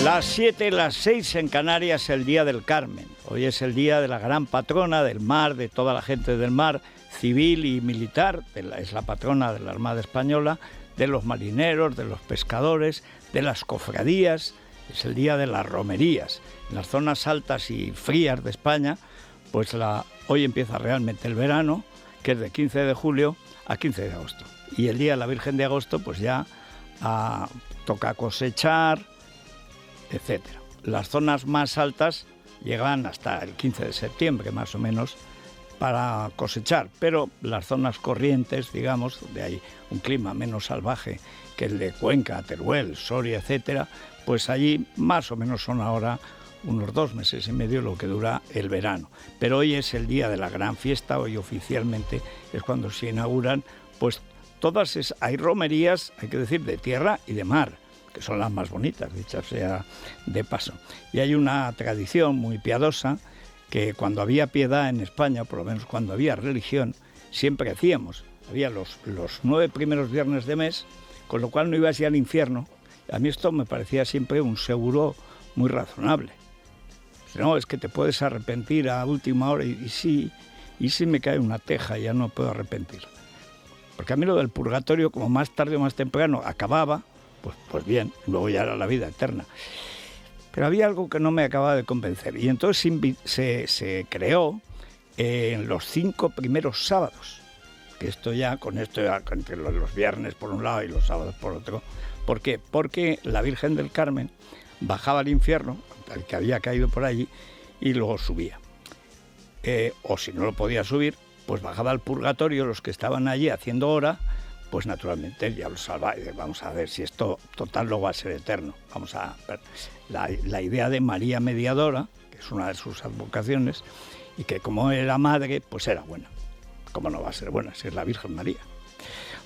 Las 7, las 6 en Canarias, el Día del Carmen. Hoy es el día de la gran patrona del mar, de toda la gente del mar, civil y militar. Es la patrona de la Armada Española, de los marineros, de los pescadores, de las cofradías. Es el día de las romerías. En las zonas altas y frías de España, pues hoy empieza realmente el verano, que es de 15 de julio a 15 de agosto. Y el día de la Virgen de agosto, pues ya toca cosechar, etcétera. Las zonas más altas llegan hasta el 15 de septiembre, más o menos, para cosechar, pero las zonas corrientes, digamos, donde hay un clima menos salvaje que el de Cuenca, Teruel, Soria, etcétera, pues allí más o menos son ahora unos 2 meses y medio lo que dura el verano. Pero hoy es el día de la gran fiesta, hoy oficialmente es cuando se inauguran, pues hay romerías, hay que decir, de tierra y de mar, que son las más bonitas, dicha sea de paso. Y hay una tradición muy piadosa que cuando había piedad en España, por lo menos cuando había religión, siempre hacíamos. Había los 9 primeros viernes de mes, con lo cual no ibas ya al infierno. A mí esto me parecía siempre un seguro muy razonable. No, es que te puedes arrepentir a última hora y si me cae una teja, ya no puedo arrepentir. Porque a mí lo del purgatorio, como más tarde o más temprano acababa, pues bien, luego ya era la vida eterna. Pero había algo que no me acababa de convencer. Y entonces se creó en los 5 primeros sábados. Que con esto ya entre los viernes por un lado y los sábados por otro. ¿Por qué? Porque la Virgen del Carmen bajaba al infierno, el que había caído por allí, y luego subía. O si no lo podía subir, pues bajaba al purgatorio, los que estaban allí haciendo hora, pues naturalmente ya lo salva. Vamos a ver si esto total no va a ser eterno. Vamos a ver la idea de María Mediadora, que es una de sus advocaciones, y que como era madre, pues era buena. ¿Cómo no va a ser buena si es la Virgen María?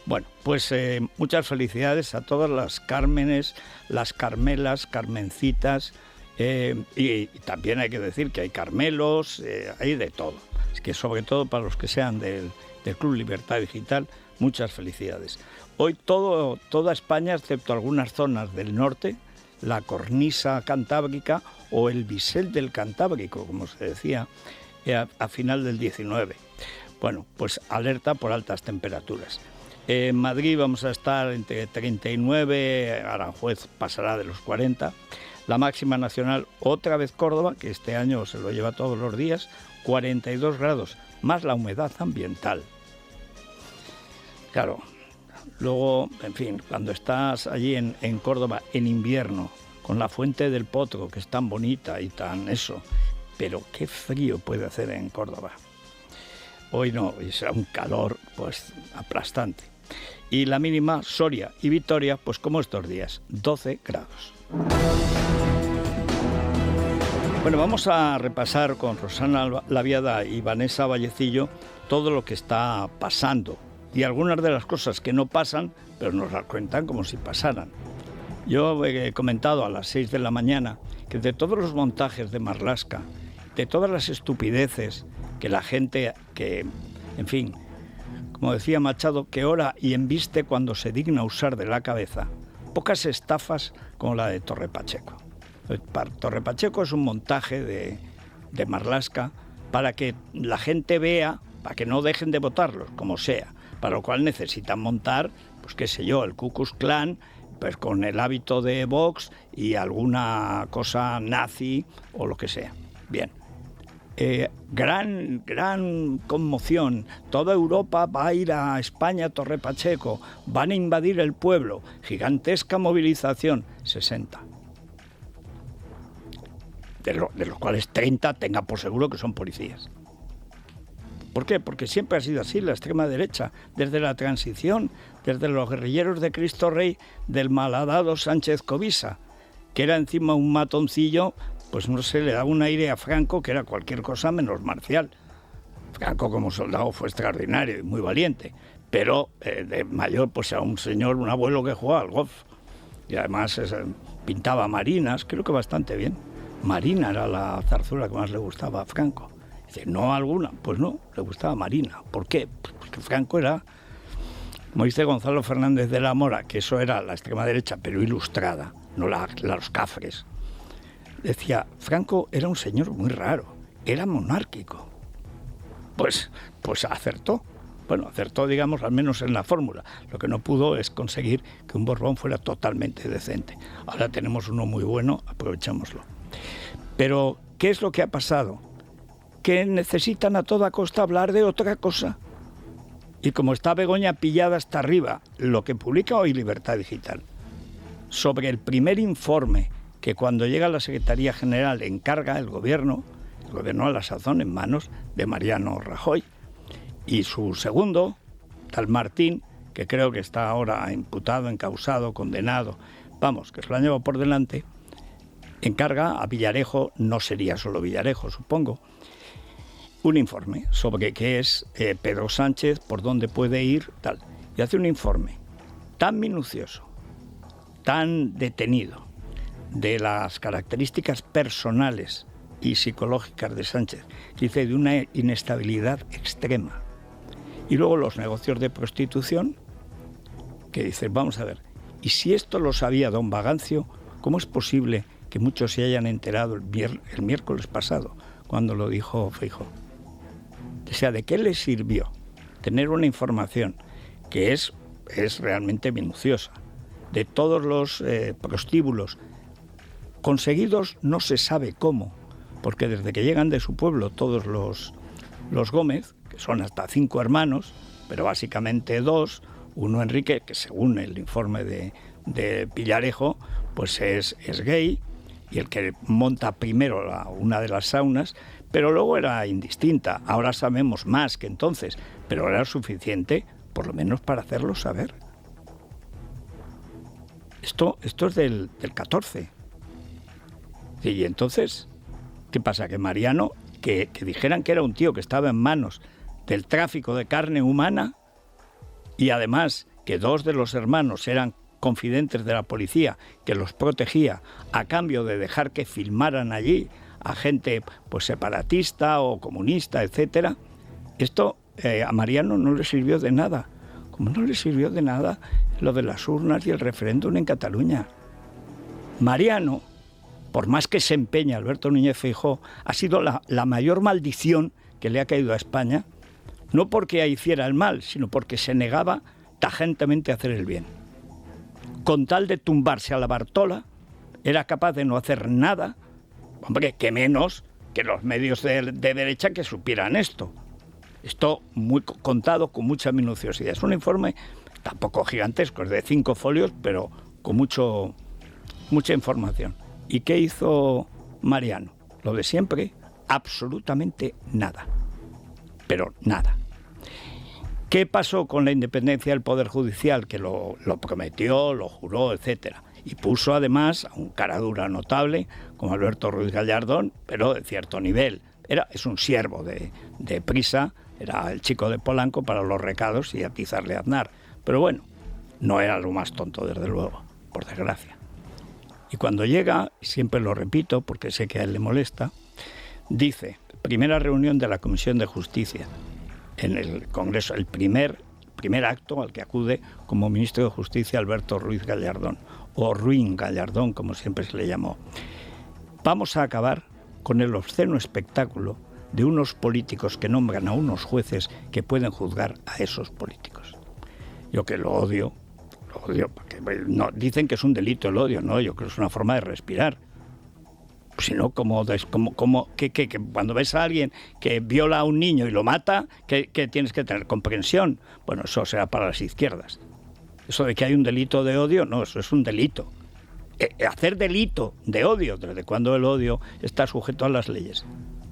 Bueno, pues muchas felicidades a todas las Cármenes, las Carmelas, Carmencitas, y también hay que decir que hay Carmelos, hay de todo. Es que sobre todo para los que sean del Club Libertad Digital, muchas felicidades. Hoy toda España, excepto algunas zonas del norte, la cornisa cantábrica o el bisel del Cantábrico, como se decía, a final del 19. Bueno, pues alerta por altas temperaturas. En Madrid vamos a estar entre 39, Aranjuez pasará de los 40. La máxima nacional, otra vez Córdoba, que este año se lo lleva todos los días, 42 grados, más la humedad ambiental. Claro, luego, en fin, cuando estás allí en Córdoba en invierno, con la Fuente del Potro, que es tan bonita y tan eso, pero qué frío puede hacer en Córdoba. Hoy no, hoy será un calor pues aplastante. Y la mínima, Soria y Vitoria, pues como estos días, 12 grados. Bueno, vamos a repasar con Rosana Laviada y Vanessa Vallecillo todo lo que está pasando y algunas de las cosas que no pasan, pero nos las cuentan como si pasaran. Yo he comentado a las 6 de la mañana que de todos los montajes de Marlaska, de todas las estupideces que la gente, en fin, como decía Machado, que ora y embiste cuando se digna usar de la cabeza, pocas estafas como la de Torre Pacheco. Torre Pacheco es un montaje de Marlaska para que la gente vea, para que no dejen de votarlos, como sea, para lo cual necesitan montar, pues qué sé yo, el Ku Klux Klan, pues con el hábito de Vox y alguna cosa nazi o lo que sea. Bien. Gran conmoción. Toda Europa va a ir a España, Torre Pacheco. Van a invadir el pueblo. Gigantesca movilización. 60. De los cuales 30 tengan por seguro que son policías. ¿Por qué? Porque siempre ha sido así la extrema derecha. Desde la transición, desde los guerrilleros de Cristo Rey, del malhadado Sánchez Covisa, que era encima un matoncillo. Pues no sé, le daba un aire a Franco que era cualquier cosa menos marcial. Franco como soldado fue extraordinario y muy valiente, pero de mayor pues era un señor, un abuelo que jugaba al golf. Y además pintaba marinas, creo que bastante bien. Marina era la zarzuela que más le gustaba a Franco. Dice, no alguna, pues no, le gustaba Marina. ¿Por qué? Porque Franco era, como dice Gonzalo Fernández de la Mora, que eso era la extrema derecha, pero ilustrada, no los cafres. decía, Franco era un señor muy raro, era monárquico. Pues acertó. Bueno, acertó, digamos, al menos en la fórmula. Lo que no pudo es conseguir que un Borbón fuera totalmente decente. Ahora tenemos uno muy bueno, aprovechémoslo. Pero, ¿qué es lo que ha pasado? Que necesitan a toda costa hablar de otra cosa. Y como está Begoña pillada hasta arriba, lo que publica hoy Libertad Digital, sobre el primer informe que cuando llega a la Secretaría General encarga el gobierno a la sazón en manos de Mariano Rajoy, y su segundo, tal Martín, que creo que está ahora imputado, encausado, condenado, vamos, que se lo han llevado por delante, encarga a Villarejo, no sería solo Villarejo, supongo, un informe sobre qué es Pedro Sánchez, por dónde puede ir, tal. Y hace un informe tan minucioso, tan detenido, de las características personales y psicológicas de Sánchez, que dice de una inestabilidad extrema. Y luego los negocios de prostitución, que dices, vamos a ver, y si esto lo sabía don Bagancio, ¿cómo es posible que muchos se hayan enterado el miércoles pasado, cuando lo dijo Feijóo? O sea, ¿de qué les sirvió tener una información que es realmente minuciosa, de todos los prostíbulos conseguidos no se sabe cómo, porque desde que llegan de su pueblo todos los Gómez, que son hasta 5 hermanos, pero básicamente 2, uno Enrique, que según el informe de Villarejo, pues es gay, y el que monta primero una de las saunas, pero luego era indistinta. Ahora sabemos más que entonces, pero era suficiente, por lo menos para hacerlo saber. Esto es del 14. Y entonces, ¿qué pasa? Que Mariano, que dijeran que era un tío que estaba en manos del tráfico de carne humana, y además que 2 de los hermanos eran confidentes de la policía, que los protegía a cambio de dejar que filmaran allí a gente pues separatista o comunista, etcétera. Esto a Mariano no le sirvió de nada, como no le sirvió de nada lo de las urnas y el referéndum en Cataluña. Mariano, por más que se empeñe Alberto Núñez Feijóo, ha sido la mayor maldición que le ha caído a España, no porque hiciera el mal, sino porque se negaba tajantemente a hacer el bien. Con tal de tumbarse a la Bartola, era capaz de no hacer nada. Hombre, que menos que los medios de derecha que supieran esto. Esto muy contado con mucha minuciosidad. Es un informe tampoco gigantesco, es de 5 folios, pero con mucha información. ¿Y qué hizo Mariano? Lo de siempre, absolutamente nada. Pero nada. ¿Qué pasó con la independencia del Poder Judicial? Que lo prometió, lo juró, etcétera. Y puso además a un caradura notable como Alberto Ruiz Gallardón, pero de cierto nivel. Es un siervo de Prisa, era el chico de Polanco para los recados y atizarle a Aznar. Pero bueno, no era lo más tonto, desde luego, por desgracia. Y cuando llega, y siempre lo repito porque sé que a él le molesta, dice, primera reunión de la Comisión de Justicia en el Congreso, el primer acto al que acude como ministro de Justicia Alberto Ruiz Gallardón, o Ruín Gallardón, como siempre se le llamó. Vamos a acabar con el obsceno espectáculo de unos políticos que nombran a unos jueces que pueden juzgar a esos políticos. Yo que lo odio, porque no, dicen que es un delito el odio, no, yo creo que es una forma de respirar. Si no, que cuando ves a alguien que viola a un niño y lo mata, que tienes que tener comprensión. Bueno, eso será para las izquierdas. Eso de que hay un delito de odio, no, eso es un delito. Hacer delito de odio, ¿desde cuándo el odio está sujeto a las leyes?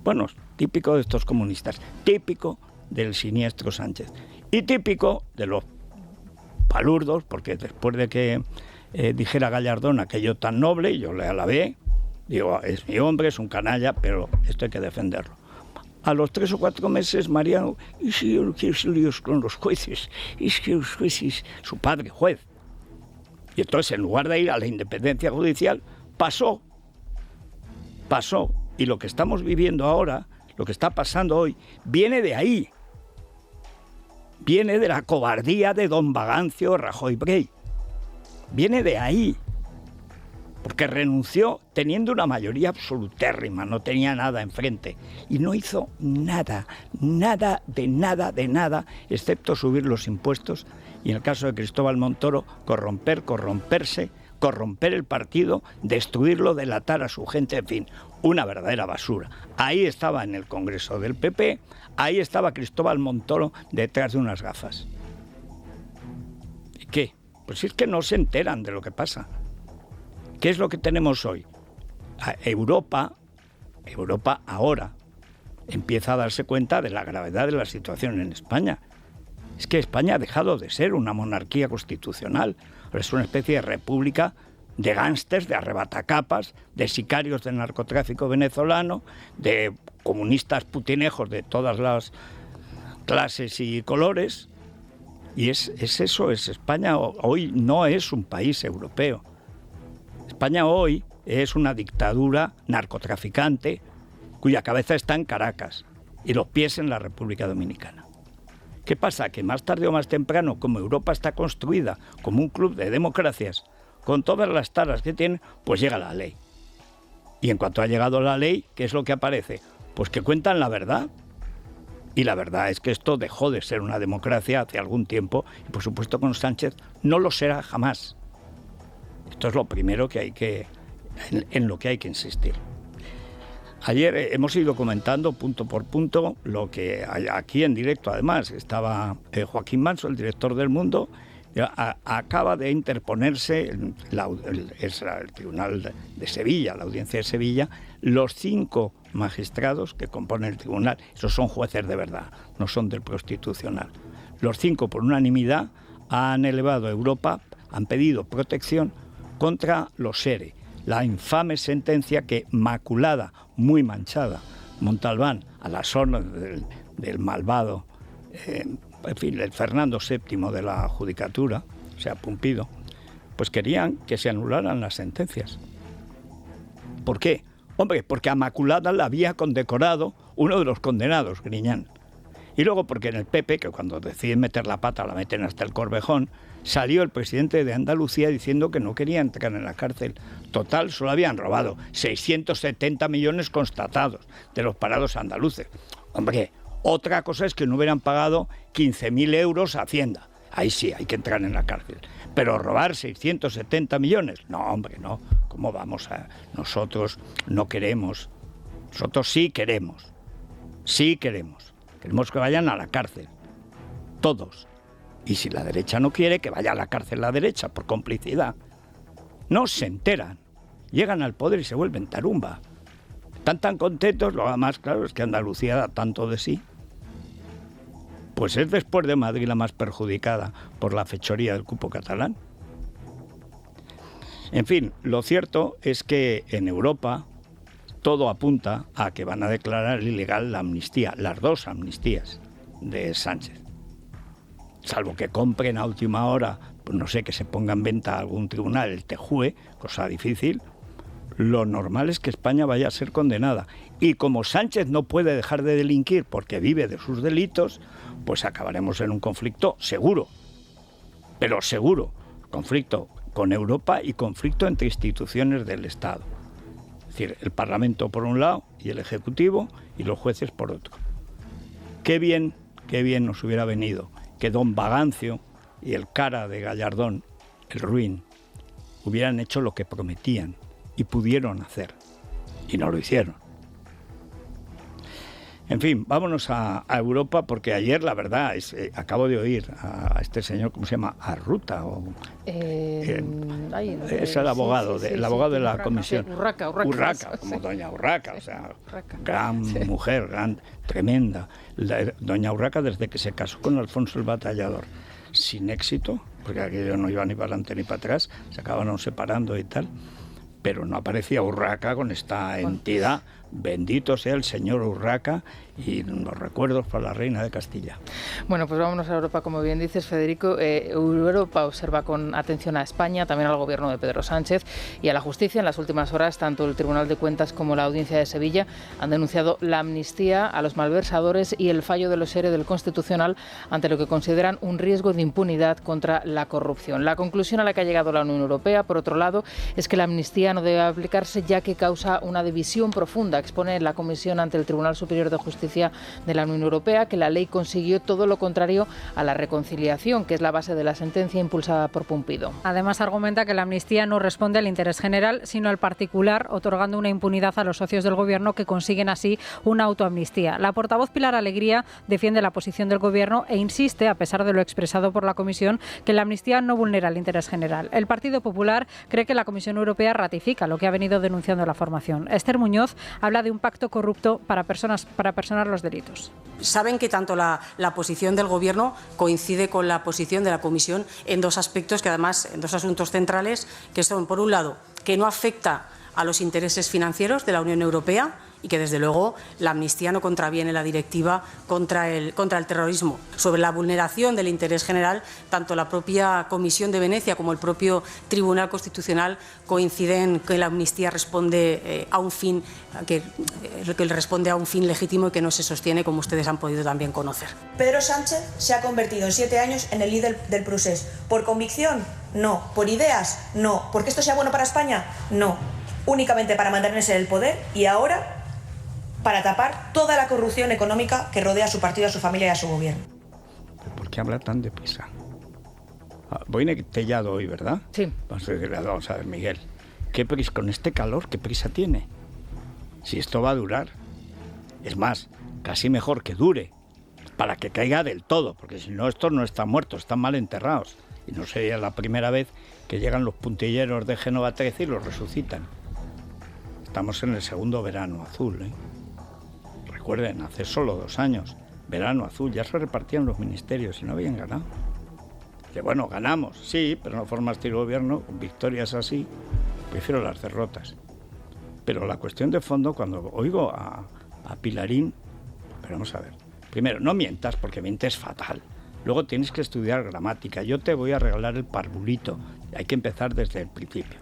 Bueno, típico de estos comunistas, típico del siniestro Sánchez y típico de los palurdos, porque después de que dijera Gallardón aquello tan noble, yo le alabé, digo, es mi hombre, es un canalla, pero esto hay que defenderlo. A los 3 o 4 meses, Mariano, y si yo no quiero líos con los jueces, es que los jueces, su padre, juez. Y entonces, en lugar de ir a la independencia judicial, pasó. Y lo que estamos viviendo ahora, lo que está pasando hoy, viene de ahí. Viene de la cobardía de don Bagancio Rajoy Brey. Viene de ahí. porque renunció teniendo una mayoría absolutérrima, no tenía nada enfrente, y no hizo nada, excepto subir los impuestos, y en el caso de Cristóbal Montoro, corromperse, corromper el partido, destruirlo, delatar a su gente, en fin, una verdadera basura. Ahí estaba en el Congreso del PP, ahí estaba Cristóbal Montoro detrás de unas gafas. ¿Y qué? Pues es que no se enteran de lo que pasa. ¿Qué es lo que tenemos hoy? Europa ahora empieza a darse cuenta de la gravedad de la situación en España. Es que España ha dejado de ser una monarquía constitucional. Es una especie de república de gángsters, de arrebatacapas, de sicarios del narcotráfico venezolano, de comunistas putinejos de todas las clases y colores. Y es eso, es España hoy no es un país europeo. España hoy es una dictadura narcotraficante cuya cabeza está en Caracas y los pies en la República Dominicana. ¿Qué pasa? Que más tarde o más temprano, como Europa está construida como un club de democracias, con todas las taras que tiene, pues llega la ley. Y en cuanto ha llegado la ley, ¿qué es lo que aparece? Pues que cuentan la verdad. Y la verdad es que esto dejó de ser una democracia hace algún tiempo, y por supuesto con Sánchez no lo será jamás. Esto es lo primero que hay en lo que hay que insistir. Ayer hemos ido comentando punto por punto lo que hay aquí en directo. Además, estaba Joaquín Manso, el director del Mundo, acaba de interponerse el Tribunal de Sevilla, la Audiencia de Sevilla, los 5 magistrados que componen el tribunal. Esos son jueces de verdad, no son del Constitucional. Los 5, por unanimidad, han elevado a Europa, han pedido protección contra los ERE, la infame sentencia que, maculada, muy manchada, Montalbán, a las órdenes del malvado, en fin, el Fernando VII de la judicatura, o sea, Pumpido, pues querían que se anularan las sentencias. ¿Por qué? Hombre, porque a Maculada la había condecorado uno de los condenados, Griñán. Y luego porque en el PP, que cuando deciden meter la pata la meten hasta el Corvejón, salió el presidente de Andalucía diciendo que no quería entrar en la cárcel. Total, solo habían robado 670 millones constatados de los parados andaluces. Hombre, otra cosa es que no hubieran pagado 15.000 euros a Hacienda. Ahí sí, hay que entrar en la cárcel. Pero robar 670 millones, no, hombre, no. ¿Cómo vamos a...? Nosotros no queremos. Nosotros sí queremos. Sí queremos. Queremos que vayan a la cárcel. Todos. Y si la derecha no quiere, que vaya a la cárcel la derecha, por complicidad. No se enteran. Llegan al poder y se vuelven tarumba. Están tan contentos, lo más claro es que Andalucía da tanto de sí. Pues es después de Madrid la más perjudicada por la fechoría del cupo catalán. En fin, lo cierto es que en Europa todo apunta a que van a declarar ilegal la amnistía, las 2 amnistías de Sánchez. Salvo que compren a última hora, pues no sé, que se ponga en venta algún tribunal, el TJUE, cosa difícil, lo normal es que España vaya a ser condenada. Y como Sánchez no puede dejar de delinquir porque vive de sus delitos, pues acabaremos en un conflicto seguro, pero seguro, conflicto con Europa y conflicto entre instituciones del Estado. Es decir, el Parlamento por un lado y el Ejecutivo y los jueces por otro. Qué bien nos hubiera venido que don Bagancio y el cara de Gallardón, el ruin, hubieran hecho lo que prometían y pudieron hacer, y no lo hicieron. En fin, vámonos a Europa, porque ayer, la verdad, acabo de oír a este señor, ¿cómo se llama? Arruta, es el abogado, el abogado de la comisión. Urraca, como doña Urraca, o sea, gran mujer, tremenda. Doña Urraca, desde que se casó con Alfonso el Batallador, sin éxito, porque aquello no iba ni para adelante ni para atrás, se acabaron separando y tal, pero no aparecía Urraca con esta entidad bendito sea el señor Urraca y los recuerdos para la reina de Castilla. Bueno, pues vámonos a Europa, como bien dices, Federico. Europa observa con atención a España, también al gobierno de Pedro Sánchez y a la justicia. En las últimas horas, tanto el Tribunal de Cuentas como la Audiencia de Sevilla han denunciado la amnistía a los malversadores y el fallo de los ERE del Constitucional ante lo que consideran un riesgo de impunidad contra la corrupción. La conclusión a la que ha llegado la Unión Europea, por otro lado, es que la amnistía no debe aplicarse ya que causa una división profunda. Expone la Comisión ante el Tribunal Superior de Justicia de la Unión Europea que la ley consiguió todo lo contrario a la reconciliación, que es la base de la sentencia impulsada por Pumpido. Además, argumenta que la amnistía no responde al interés general, sino al particular, otorgando una impunidad a los socios del Gobierno que consiguen así una autoamnistía. La portavoz Pilar Alegría defiende la posición del Gobierno e insiste, a pesar de lo expresado por la Comisión, que la amnistía no vulnera el interés general. El Partido Popular cree que la Comisión Europea ratifica lo que ha venido denunciando la formación. Esther Muñoz habla de un pacto corrupto para personar los delitos. Saben que tanto la posición del Gobierno coincide con la posición de la Comisión en dos aspectos, que además, en dos asuntos centrales, que son, por un lado, que no afecta a los intereses financieros de la Unión Europea y que, desde luego, la amnistía no contraviene la directiva contra el terrorismo. Sobre la vulneración del interés general, tanto la propia Comisión de Venecia como el propio Tribunal Constitucional coinciden que la amnistía responde a un fin que responde a un fin legítimo y que no se sostiene, como ustedes han podido también conocer. Pedro Sánchez se ha convertido en 7 años en el líder del procés. ¿Por convicción? No. ¿Por ideas? No. ¿Porque esto sea bueno para España? No. Únicamente para mantenerse en el poder y ahora para tapar toda la corrupción económica que rodea a su partido, a su familia y a su gobierno. ¿Por qué habla tan deprisa? Voy netellado hoy, ¿verdad? Sí. Vamos a ver, Miguel. ¿Qué prisa, con este calor, qué prisa tiene? Si esto va a durar. Es más, casi mejor que dure, para que caiga del todo, porque si no, estos no están muertos, están mal enterrados. Y no sería la primera vez que llegan los puntilleros de Génova 13 y los resucitan. Estamos en el segundo verano azul, ¿eh? Recuerden, hace solo 2 años, verano azul, ya se repartían los ministerios y no habían ganado. Que bueno, ganamos, sí, pero no formaste el gobierno, con victorias así, prefiero las derrotas. Pero la cuestión de fondo, cuando oigo a Pilarín, pero vamos a ver, primero, no mientas porque mientes fatal. Luego tienes que estudiar gramática. Yo te voy a regalar el parvulito. Hay que empezar desde el principio.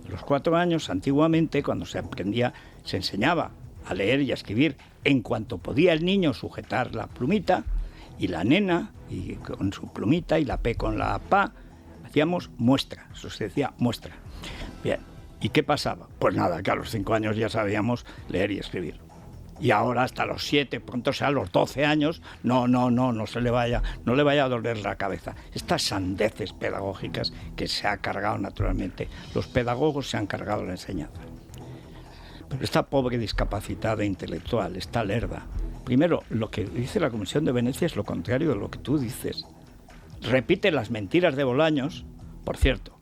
A los 4 años, antiguamente, cuando se aprendía, se enseñaba a leer y a escribir en cuanto podía el niño sujetar la plumita y la nena y con su plumita y la P con la PA, hacíamos muestra, eso se decía muestra. Bien, ¿y qué pasaba? Pues nada, que a los 5 años ya sabíamos leer y escribir. Y ahora hasta los 7, pronto sea a los 12 años, no le vaya a doler la cabeza. Estas sandeces pedagógicas que se ha cargado naturalmente. Los pedagogos se han cargado la enseñanza. Pero esta pobre discapacitada intelectual, esta lerda. Primero, lo que dice la Comisión de Venecia es lo contrario de lo que tú dices. Repite las mentiras de Bolaños, por cierto,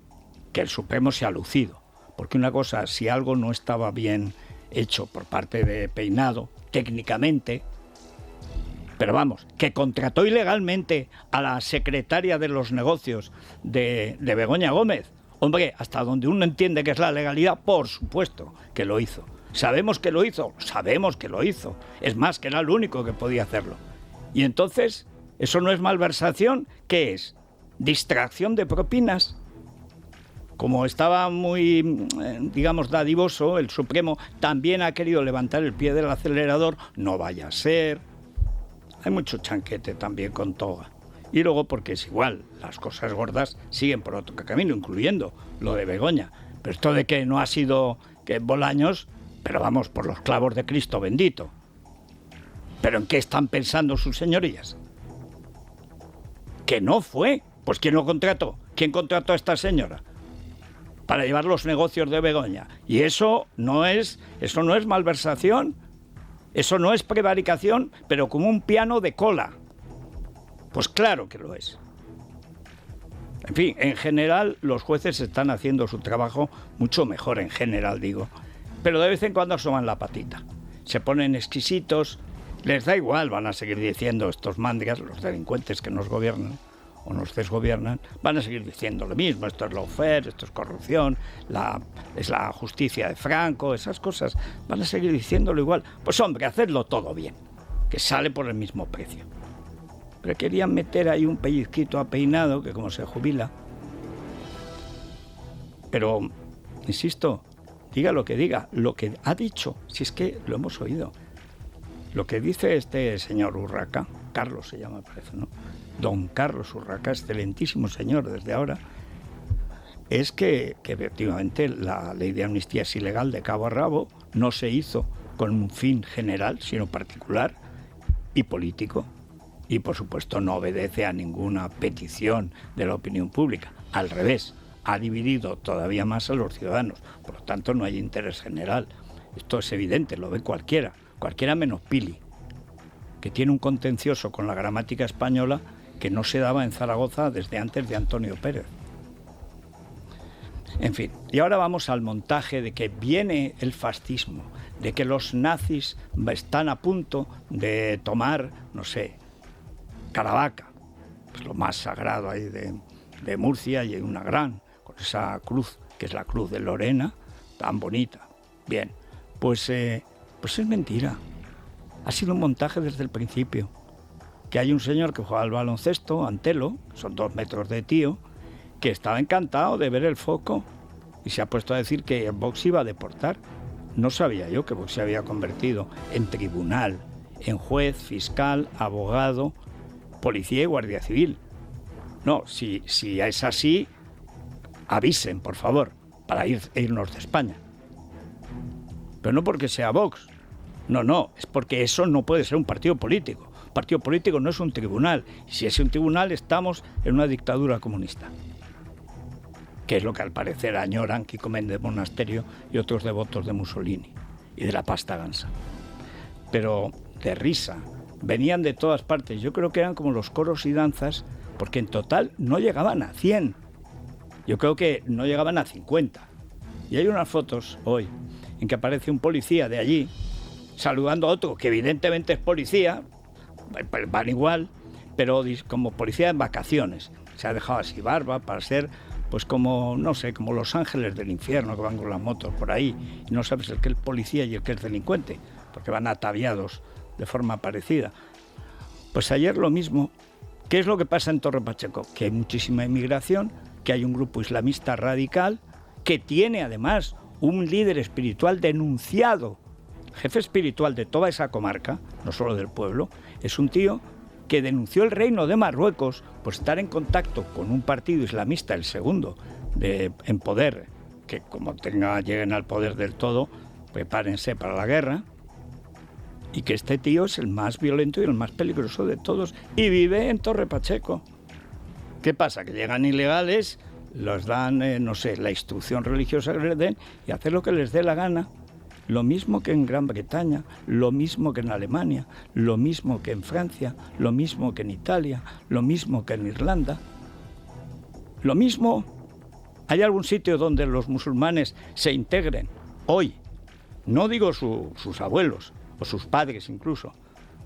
que el Supremo se ha lucido. Porque una cosa, si algo no estaba bien hecho por parte de Peinado, técnicamente, pero vamos, que contrató ilegalmente a la secretaria de los negocios de Begoña Gómez. Hombre, hasta donde uno entiende que es la legalidad, por supuesto que lo hizo. Sabemos que lo hizo. Es más, que era el único que podía hacerlo. Y entonces, ¿eso no es malversación? ¿Qué es? ¿Distracción de propinas? Como estaba muy, digamos, dadivoso, el Supremo también ha querido levantar el pie del acelerador. No vaya a ser. Hay mucho chanquete también con toga. Y luego, porque es igual, las cosas gordas siguen por otro camino, incluyendo lo de Begoña. Pero esto de que no ha sido que Bolaños, pero vamos, por los clavos de Cristo bendito. ¿Pero en qué están pensando sus señorías? Que no fue. Pues ¿quién lo contrató? ¿Quién contrató a esta señora? Para llevar los negocios de Begoña. Y eso no es malversación, eso no es prevaricación, pero como un piano de cola. Pues claro que lo es. En fin, en general los jueces están haciendo su trabajo mucho mejor, en general digo. Pero de vez en cuando asoman la patita. Se ponen exquisitos, les da igual, van a seguir diciendo estos mandrias, los delincuentes que nos gobiernan. o nos desgobiernan, van a seguir diciendo lo mismo. Esto es lawfare, esto es corrupción, es la justicia de Franco, esas cosas. Van a seguir diciéndolo igual. Pues hombre, hacedlo todo bien, que sale por el mismo precio. Pero querían meter ahí un pellizquito a Peinado, que como se jubila. Pero, insisto, diga lo que ha dicho, si es que lo hemos oído. Lo que dice este señor Urraca, Carlos se llama, parece, ¿no? Don Carlos Urraca, excelentísimo señor desde ahora, es que efectivamente la ley de amnistía es ilegal de cabo a rabo, no se hizo con un fin general, sino particular y político. Y, por supuesto, no obedece a ninguna petición de la opinión pública. Al revés, ha dividido todavía más a los ciudadanos. Por lo tanto, no hay interés general. Esto es evidente, lo ve cualquiera menos Pili, que tiene un contencioso con la gramática española que no se daba en Zaragoza desde antes de Antonio Pérez. En fin, y ahora vamos al montaje de que viene el fascismo, de que los nazis están a punto de tomar, no sé, Caravaca, pues lo más sagrado ahí de Murcia, y hay una gran, con esa cruz, que es la cruz de Lorena, tan bonita. Bien, pues es mentira. Ha sido un montaje desde el principio. Que hay un señor que juega al baloncesto, Antelo, son 2 metros de tío, que estaba encantado de ver el foco y se ha puesto a decir que Vox iba a deportar. No sabía yo que Vox se había convertido en tribunal, en juez, fiscal, abogado, policía y guardia civil. No, si es así, avisen, por favor, para irnos de España. Pero no porque sea Vox. No, es porque eso no puede ser un partido político. Un partido político no es un tribunal. Y si es un tribunal, estamos en una dictadura comunista. Que es lo que al parecer añoran Kiko Méndez Monasterio y otros devotos de Mussolini y de la pasta gansa. Pero de risa. Venían de todas partes. Yo creo que eran como los coros y danzas, porque en total no llegaban a 100. Yo creo que no llegaban a 50. Y hay unas fotos hoy en que aparece un policía de allí saludando a otro que evidentemente es policía, van igual, pero como policía en vacaciones. Se ha dejado así barba para ser, pues como, no sé, como los ángeles del infierno que van con las motos por ahí y no sabes el que es policía y el que es delincuente, porque van ataviados de forma parecida. Pues ayer lo mismo. ¿Qué es lo que pasa en Torre Pacheco? Que hay muchísima inmigración, que hay un grupo islamista radical, que tiene además un líder espiritual denunciado, jefe espiritual de toda esa comarca, no solo del pueblo, es un tío que denunció el reino de Marruecos por estar en contacto con un partido islamista, el segundo en poder, que como lleguen al poder del todo, prepárense para la guerra, y que este tío es el más violento y el más peligroso de todos, y vive en Torre Pacheco. ¿Qué pasa? Que llegan ilegales, los dan, la instrucción religiosa que les den, y hacen lo que les dé la gana. Lo mismo que en Gran Bretaña, lo mismo que en Alemania, lo mismo que en Francia, lo mismo que en Italia, lo mismo que en Irlanda. Lo mismo, ¿hay algún sitio donde los musulmanes se integren? Hoy, no digo sus abuelos, o sus padres incluso,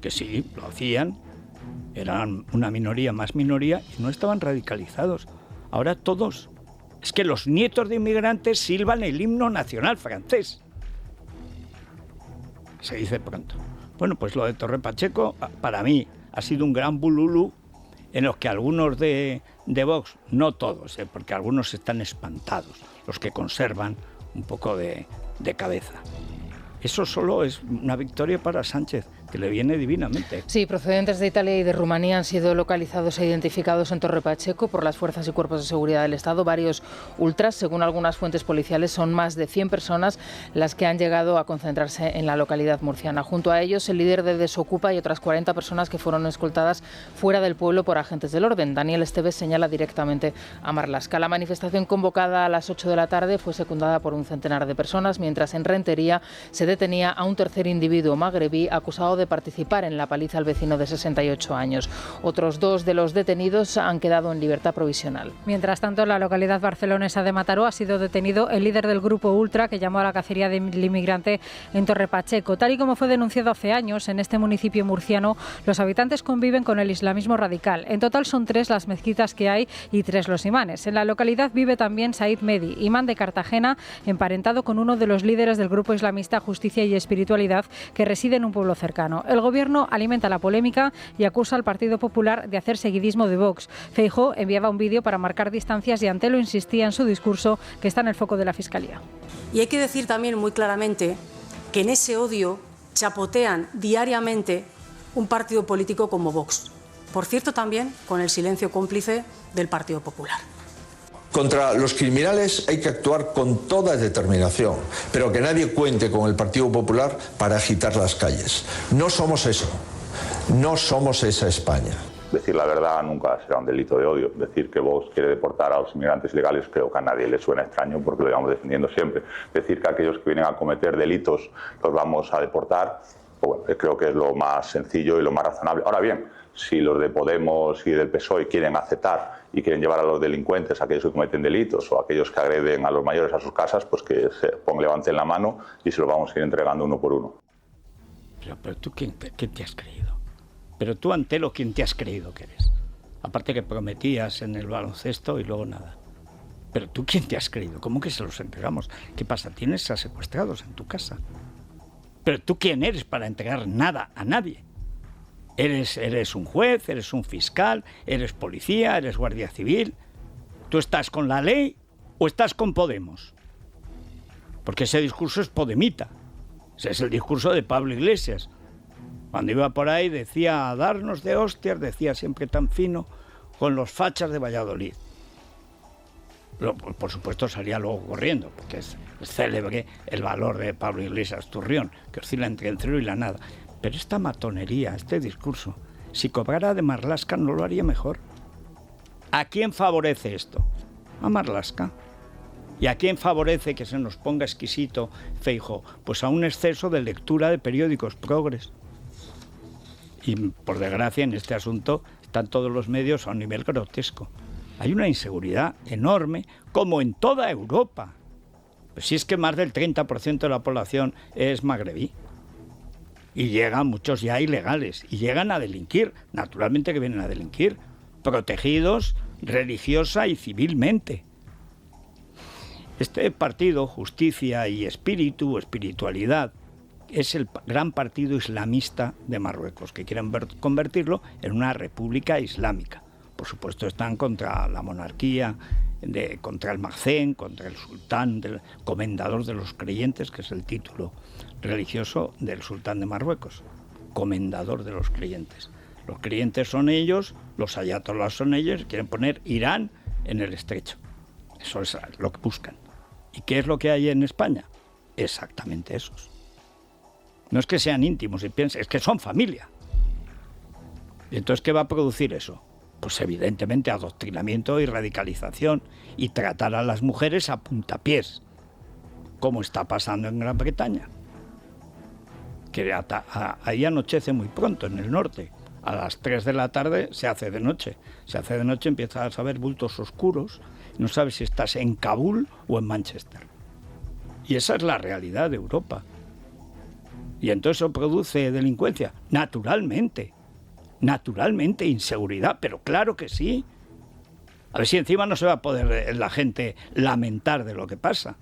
que sí, lo hacían, eran una minoría más minoría y no estaban radicalizados. Ahora todos. Es que los nietos de inmigrantes silban el himno nacional francés. Se dice pronto. Bueno, pues lo de Torre Pacheco, para mí, ha sido un gran bululú en los que algunos de Vox, no todos, porque algunos están espantados, los que conservan un poco de cabeza. Eso solo es una victoria para Sánchez, que le viene divinamente. Sí, procedentes de Italia y de Rumanía han sido localizados e identificados en Torre Pacheco por las fuerzas y cuerpos de seguridad del Estado. Varios ultras, según algunas fuentes policiales, son más de 100 personas las que han llegado a concentrarse en la localidad murciana. Junto a ellos, el líder de Desocupa y otras 40 personas que fueron escoltadas fuera del pueblo por agentes del orden. Daniel Esteves señala directamente a Marlaska. La manifestación convocada a las 8 de la tarde fue secundada por un centenar de personas, mientras en Rentería se detenía a un tercer individuo magrebí acusado de participar en la paliza al vecino de 68 años. Otros 2 de los detenidos han quedado en libertad provisional. Mientras tanto, en la localidad barcelonesa de Mataró ha sido detenido el líder del grupo Ultra que llamó a la cacería del inmigrante en Torre Pacheco. Tal y como fue denunciado hace años, en este municipio murciano los habitantes conviven con el islamismo radical. En total son 3 las mezquitas que hay y 3 los imanes. En la localidad vive también Said Mehdi, imán de Cartagena, emparentado con uno de los líderes del grupo islamista Justicia y Espiritualidad, que reside en un pueblo cercano. El gobierno alimenta la polémica y acusa al Partido Popular de hacer seguidismo de Vox. Feijóo enviaba un vídeo para marcar distancias y Antelo insistía en su discurso que está en el foco de la Fiscalía. Y hay que decir también muy claramente que en ese odio chapotean diariamente un partido político como Vox. Por cierto, también con el silencio cómplice del Partido Popular. Contra los criminales hay que actuar con toda determinación, pero que nadie cuente con el Partido Popular para agitar las calles. No somos eso, no somos esa España. Decir la verdad nunca será un delito de odio. Decir que Vox quiere deportar a los inmigrantes ilegales creo que a nadie le suena extraño porque lo llevamos defendiendo siempre. Decir que aquellos que vienen a cometer delitos los vamos a deportar, pues bueno, creo que es lo más sencillo y lo más razonable. Ahora bien, si los de Podemos y del PSOE quieren aceptar y quieren llevar a los delincuentes, a aquellos que cometen delitos o a aquellos que agreden a los mayores a sus casas, pues que levanten la mano y se los vamos a ir entregando uno por uno. Pero tú, ¿quién te has creído? Pero tú, Antelo, ¿quién te has creído que eres? Aparte que prometías en el baloncesto y luego nada. Pero tú, ¿quién te has creído? ¿Cómo que se los entregamos? ¿Qué pasa? ¿Tienes a secuestrados en tu casa? Pero tú, ¿quién eres para entregar nada a nadie? Eres un juez, eres un fiscal, eres policía, eres guardia civil. ¿Tú estás con la ley o estás con Podemos? Porque ese discurso es podemita. Ese es el discurso de Pablo Iglesias. Cuando iba por ahí decía, a darnos de hostias, decía siempre tan fino, con los fachas de Valladolid. Por supuesto salía luego corriendo, porque es célebre el valor de Pablo Iglesias Turrión, que oscila entre el cero y la nada. Pero esta matonería, este discurso, si cobrara de Marlaska no lo haría mejor. ¿A quién favorece esto? A Marlaska. ¿Y a quién favorece que se nos ponga exquisito Feijóo? Pues a un exceso de lectura de periódicos progres. Y por desgracia en este asunto están todos los medios a un nivel grotesco. Hay una inseguridad enorme, como en toda Europa. Pues si es que más del 30% de la población es magrebí. Y llegan muchos ya ilegales. Y llegan a delinquir. Naturalmente que vienen a delinquir. Protegidos religiosa y civilmente. Este partido, Justicia y Espíritu, espiritualidad, es el gran partido islamista de Marruecos, que quieren convertirlo en una república islámica. Por supuesto están contra la monarquía, contra el Mazen, contra el sultán, del comendador de los creyentes, que es el título religioso del sultán de Marruecos, comendador de los creyentes. Los creyentes son ellos, los ayatolás son ellos, quieren poner Irán en el estrecho. Eso es lo que buscan. ¿Y qué es lo que hay en España? Exactamente esos. No es que sean íntimos y piensen, es que son familia. ¿Y entonces qué va a producir eso? Pues evidentemente adoctrinamiento y radicalización y tratar a las mujeres a puntapiés, como está pasando en Gran Bretaña. Que ahí anochece muy pronto, en el norte. A las 3 de la tarde se hace de noche. Se hace de noche, empiezas a ver bultos oscuros. No sabes si estás en Kabul o en Manchester. Y esa es la realidad de Europa. Y entonces eso produce delincuencia. Naturalmente, inseguridad, pero claro que sí. A ver si encima no se va a poder la gente lamentar de lo que pasa.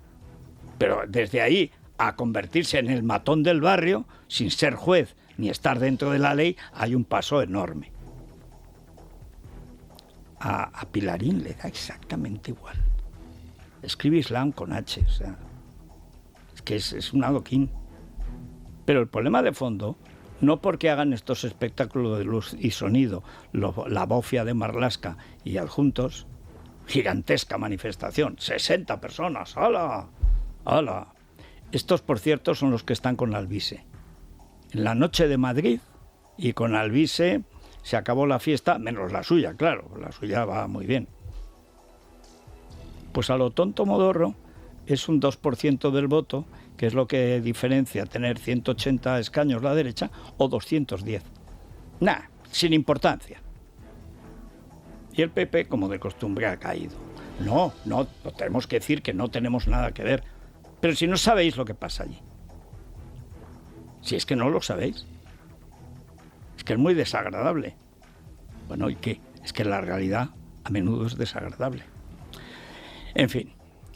Pero desde ahí a convertirse en el matón del barrio, sin ser juez ni estar dentro de la ley, hay un paso enorme. A Pilarín le da exactamente igual. Escribe Islam con H, o sea, es que es un adoquín. Pero el problema de fondo, no porque hagan estos espectáculos de luz y sonido, la bofia de Marlaska y adjuntos, gigantesca manifestación, 60 personas, ¡hala! ¡Hala! Estos, por cierto, son los que están con Alvise. En la noche de Madrid y con Alvise se acabó la fiesta, menos la suya, claro, la suya va muy bien. Pues a lo tonto modorro es un 2% del voto que es lo que diferencia tener 180 escaños la derecha o 210. Nada, sin importancia. Y el PP, como de costumbre, ha caído. No tenemos que decir que no tenemos nada que ver. Pero si no sabéis lo que pasa allí. Si es que no lo sabéis. Es que es muy desagradable. Bueno, ¿y qué? Es que la realidad a menudo es desagradable. En fin,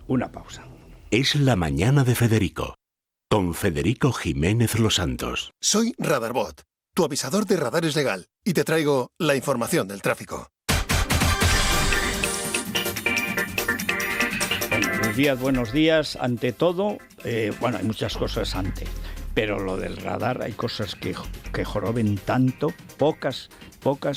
una pausa. Es la mañana de Federico, con Federico Jiménez Los Santos. Soy Radarbot, tu avisador de radares legal, y te traigo la información del tráfico. Buenos días. Ante todo, hay muchas cosas antes, pero lo del radar hay cosas que joroben tanto, pocas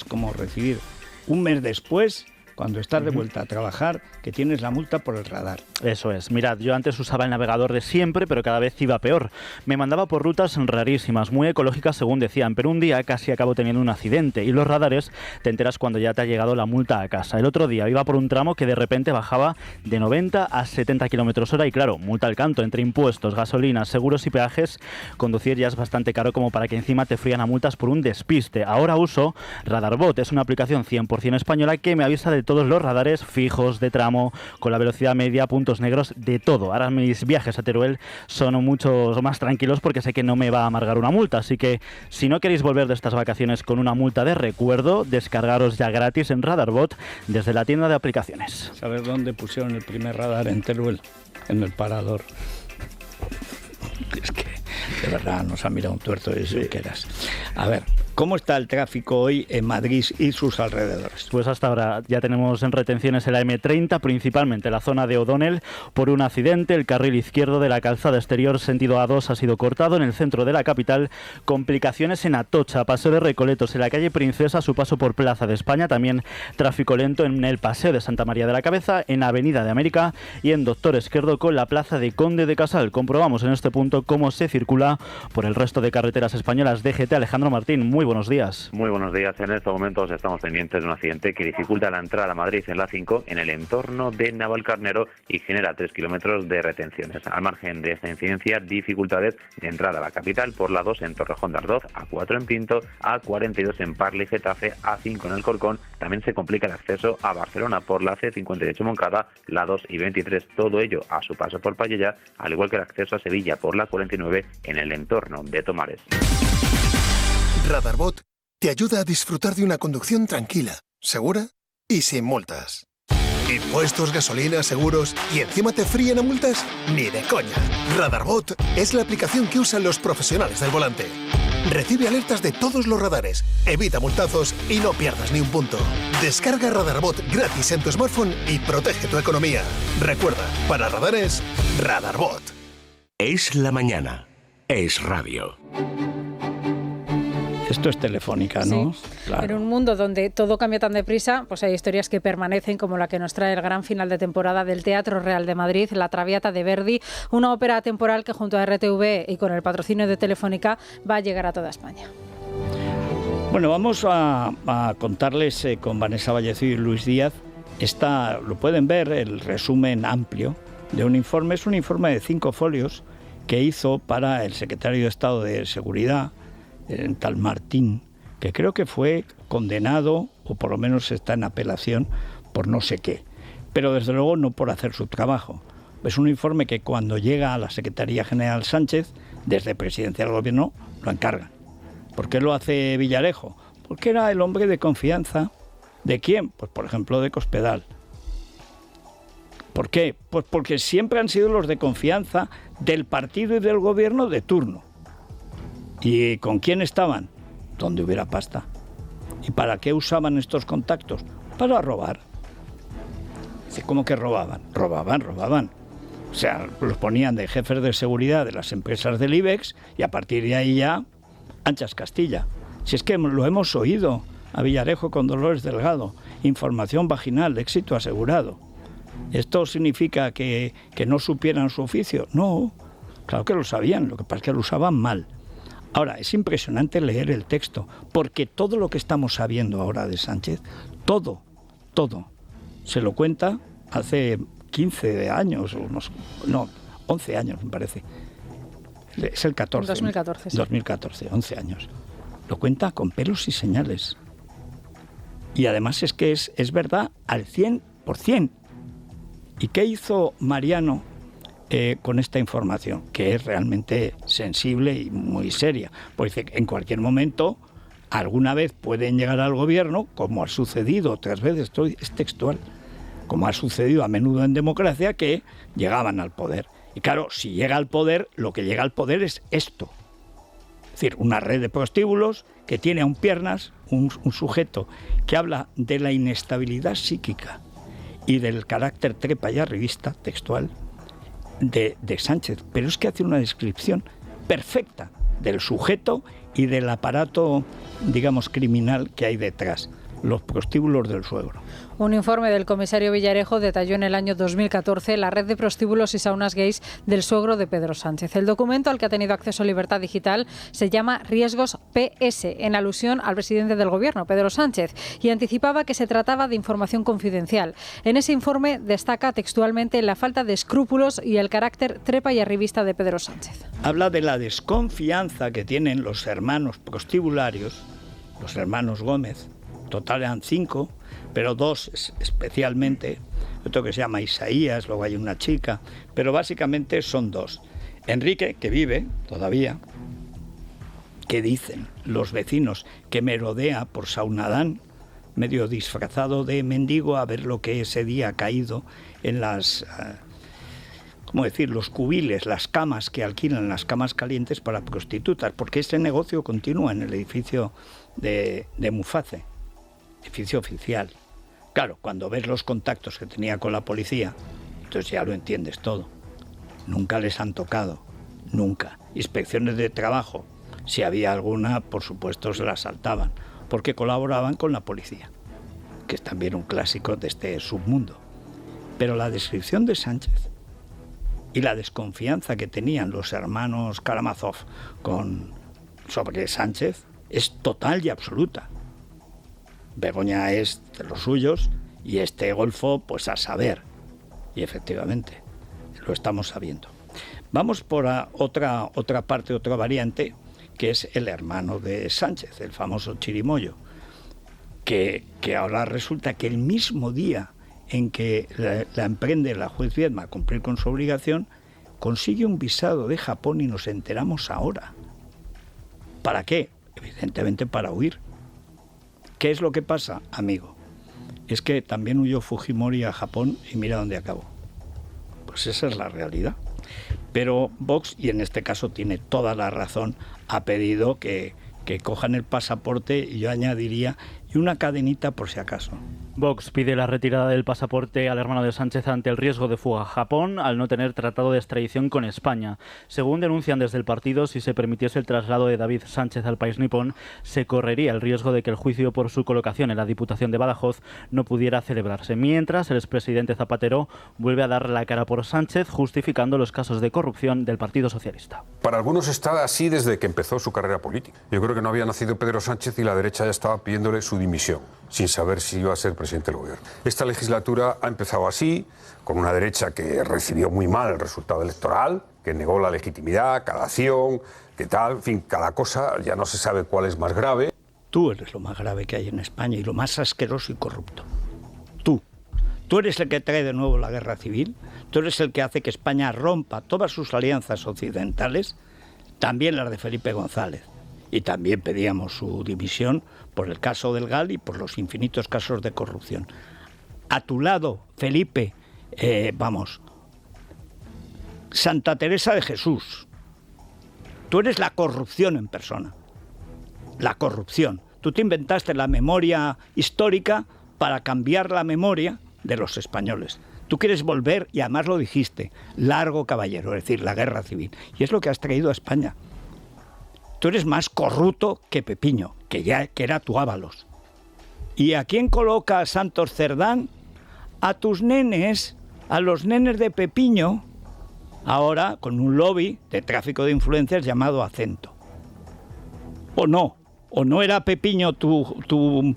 como recibir un mes después, cuando estás de vuelta a trabajar, que tienes la multa por el radar. Eso es. Mirad, yo antes usaba el navegador de siempre, pero cada vez iba peor. Me mandaba por rutas rarísimas, muy ecológicas según decían, pero un día casi acabo teniendo un accidente y los radares te enteras cuando ya te ha llegado la multa a casa. El otro día iba por un tramo que de repente bajaba de 90 a 70 km/h y claro, multa al canto, entre impuestos, gasolinas, seguros y peajes, conducir ya es bastante caro como para que encima te frían a multas por un despiste. Ahora uso Radarbot, es una aplicación 100% española que me avisa de todos los radares fijos, de tramo, con la velocidad media, puntos negros, de todo. Ahora mis viajes a Teruel son mucho más tranquilos porque sé que no me va a amargar una multa, así que si no queréis volver de estas vacaciones con una multa de recuerdo, descargaros ya gratis en Radarbot desde la tienda de aplicaciones. ¿Sabes dónde pusieron el primer radar en Teruel? En el Parador. Es que de verdad nos ha mirado un tuerto de Junqueras. A ver, ¿cómo está el tráfico hoy en Madrid y sus alrededores? Pues hasta ahora ya tenemos en retenciones en la M30, principalmente la zona de O'Donnell, por un accidente. El carril izquierdo de la calzada exterior sentido A2 ha sido cortado en el centro de la capital. Complicaciones en Atocha, Paseo de Recoletos, en la calle Princesa, su paso por Plaza de España. También tráfico lento en el Paseo de Santa María de la Cabeza, en Avenida de América y en Doctor Esquerdo con la Plaza de Conde de Casal. Comprobamos en este punto cómo se circula por el resto de carreteras españolas. DGT, Alejandro Martín, muy buenos días. Muy buenos días. En estos momentos estamos pendientes de un accidente que dificulta la entrada a Madrid en la 5 en el entorno de Navalcarnero y genera 3 kilómetros de retenciones. Al margen de esta incidencia, dificultades de entrada a la capital por la 2 en Torrejón de Ardoz, A4 en Pinto, A42 en Parla y Getafe, A5 en Alcorcón. También se complica el acceso a Barcelona por la C58 Moncada, la 2 y 23, todo ello a su paso por Pallella, al igual que el acceso a Sevilla por la 49 en el entorno de Tomares. Radarbot te ayuda a disfrutar de una conducción tranquila, segura y sin multas. Impuestos, gasolina, seguros y encima te fríen a multas, ni de coña. Radarbot es la aplicación que usan los profesionales del volante. Recibe alertas de todos los radares, evita multazos y no pierdas ni un punto. Descarga Radarbot gratis en tu smartphone y protege tu economía. Recuerda, para radares, Radarbot. Es la mañana. Es radio. Esto es Telefónica, ¿no? Sí. Claro. En un mundo donde todo cambia tan deprisa, pues hay historias que permanecen, como la que nos trae el gran final de temporada del Teatro Real de Madrid, La Traviata de Verdi, una ópera temporal que junto a RTV y con el patrocinio de Telefónica va a llegar a toda España. Bueno, vamos a contarles con Vanessa Vallecillo y Luis Díaz. Lo pueden ver, el resumen amplio de un informe. Es un informe de 5 folios que hizo para el secretario de Estado de Seguridad, en tal Martín, que creo que fue condenado, o por lo menos está en apelación, por no sé qué, pero desde luego no por hacer su trabajo. Es un informe que cuando llega a la Secretaría General Sánchez, desde Presidencia del Gobierno, lo encargan. ¿Por qué lo hace Villarejo? Porque era el hombre de confianza. ¿De quién? Pues por ejemplo de Cospedal. ¿Por qué? Pues porque siempre han sido los de confianza del partido y del gobierno de turno. ¿Y con quién estaban? Donde hubiera pasta. ¿Y para qué usaban estos contactos? Para robar. ¿Cómo que robaban? Robaban. O sea, los ponían de jefes de seguridad de las empresas del IBEX y a partir de ahí ya, anchas Castilla. Si es que lo hemos oído a Villarejo con Dolores Delgado. Información vaginal, éxito asegurado. ¿Esto significa que no supieran su oficio? No, claro que lo sabían, lo que pasa es que lo usaban mal. Ahora, es impresionante leer el texto, porque todo lo que estamos sabiendo ahora de Sánchez, todo, se lo cuenta hace 15 años, 11 años me parece, Es el 14. 2014, sí. 2014, 11 años. Lo cuenta con pelos y señales. Y además es que es verdad al 100%. ¿Y qué hizo Mariano con esta información? Que es realmente sensible y muy seria. Pues dice que en cualquier momento, alguna vez pueden llegar al gobierno, como ha sucedido otras veces, es textual, como ha sucedido a menudo en democracia, que llegaban al poder. Y claro, si llega al poder, lo que llega al poder es esto. Es decir, una red de prostíbulos que tiene aún piernas, un sujeto que habla de la inestabilidad psíquica y del carácter trepa y arribista, textual, de Sánchez. Pero es que hace una descripción perfecta del sujeto y del aparato, digamos, criminal que hay detrás. Los prostíbulos del suegro. Un informe del comisario Villarejo detalló en el año 2014 la red de prostíbulos y saunas gays del suegro de Pedro Sánchez. El documento, al que ha tenido acceso Libertad Digital, se llama Riesgos PS, en alusión al presidente del Gobierno, Pedro Sánchez, y anticipaba que se trataba de información confidencial. En ese informe destaca textualmente la falta de escrúpulos y el carácter trepa y arribista de Pedro Sánchez. Habla de la desconfianza que tienen los hermanos prostibularios, los hermanos Gómez. Total eran 5, pero 2 especialmente, otro que se llama Isaías, luego hay una chica, pero básicamente son 2. Enrique, que vive todavía, que dicen los vecinos que merodea por Saunadán, medio disfrazado de mendigo, a ver lo que ese día ha caído en las, ¿cómo decir?, los cubiles, las camas que alquilan, las camas calientes para prostitutas, porque ese negocio continúa en el edificio de Muface. Edificio oficial. Claro, cuando ves los contactos que tenía con la policía, entonces ya lo entiendes todo. Nunca les han tocado, nunca. Inspecciones de trabajo, si había alguna, por supuesto se las saltaban, porque colaboraban con la policía, que es también un clásico de este submundo. Pero la descripción de Sánchez y la desconfianza que tenían los hermanos Karamazov sobre Sánchez es total y absoluta. Begoña es de los suyos y este golfo, pues a saber. Y efectivamente, lo estamos sabiendo. Vamos por otra parte, otra variante, que es el hermano de Sánchez, el famoso Chirimoyo, que ahora resulta que el mismo día en que la emprende la juez Viedma a cumplir con su obligación, consigue un visado de Japón y nos enteramos ahora. ¿Para qué? Evidentemente para huir. ¿Qué es lo que pasa, amigo? Es que también huyó Fujimori a Japón y mira dónde acabó. Pues esa es la realidad. Pero Vox, y en este caso tiene toda la razón, ha pedido que cojan el pasaporte, y yo añadiría, y una cadenita por si acaso. Vox pide la retirada del pasaporte al hermano de Sánchez ante el riesgo de fuga a Japón al no tener tratado de extradición con España. Según denuncian desde el partido, si se permitiese el traslado de David Sánchez al país nipón, se correría el riesgo de que el juicio por su colocación en la Diputación de Badajoz no pudiera celebrarse. Mientras, el expresidente Zapatero vuelve a dar la cara por Sánchez, justificando los casos de corrupción del Partido Socialista. Para algunos está así desde que empezó su carrera política. Yo creo que no había nacido Pedro Sánchez y la derecha ya estaba pidiéndole su dimisión, sin saber si iba a ser presidente del gobierno. Esta legislatura ha empezado así, con una derecha que recibió muy mal el resultado electoral, que negó la legitimidad, cada acción, que tal, en fin, cada cosa, ya no se sabe cuál es más grave. Tú eres lo más grave que hay en España y lo más asqueroso y corrupto. Tú eres el que trae de nuevo la guerra civil, tú eres el que hace que España rompa todas sus alianzas occidentales, también las de Felipe González. Y también pedíamos su dimisión por el caso del GAL y por los infinitos casos de corrupción. A tu lado, Felipe, Santa Teresa de Jesús. Tú eres la corrupción en persona. La corrupción. Tú te inventaste la memoria histórica para cambiar la memoria de los españoles. Tú quieres volver, y además lo dijiste, largo caballero, es decir, la guerra civil. Y es lo que has traído a España. Tú eres más corrupto que Pepiño, que era tu Ábalos. ¿Y a quién coloca Santos Cerdán? A tus nenes, a los nenes de Pepiño, ahora con un lobby de tráfico de influencias llamado Acento. ¿O no era Pepiño tu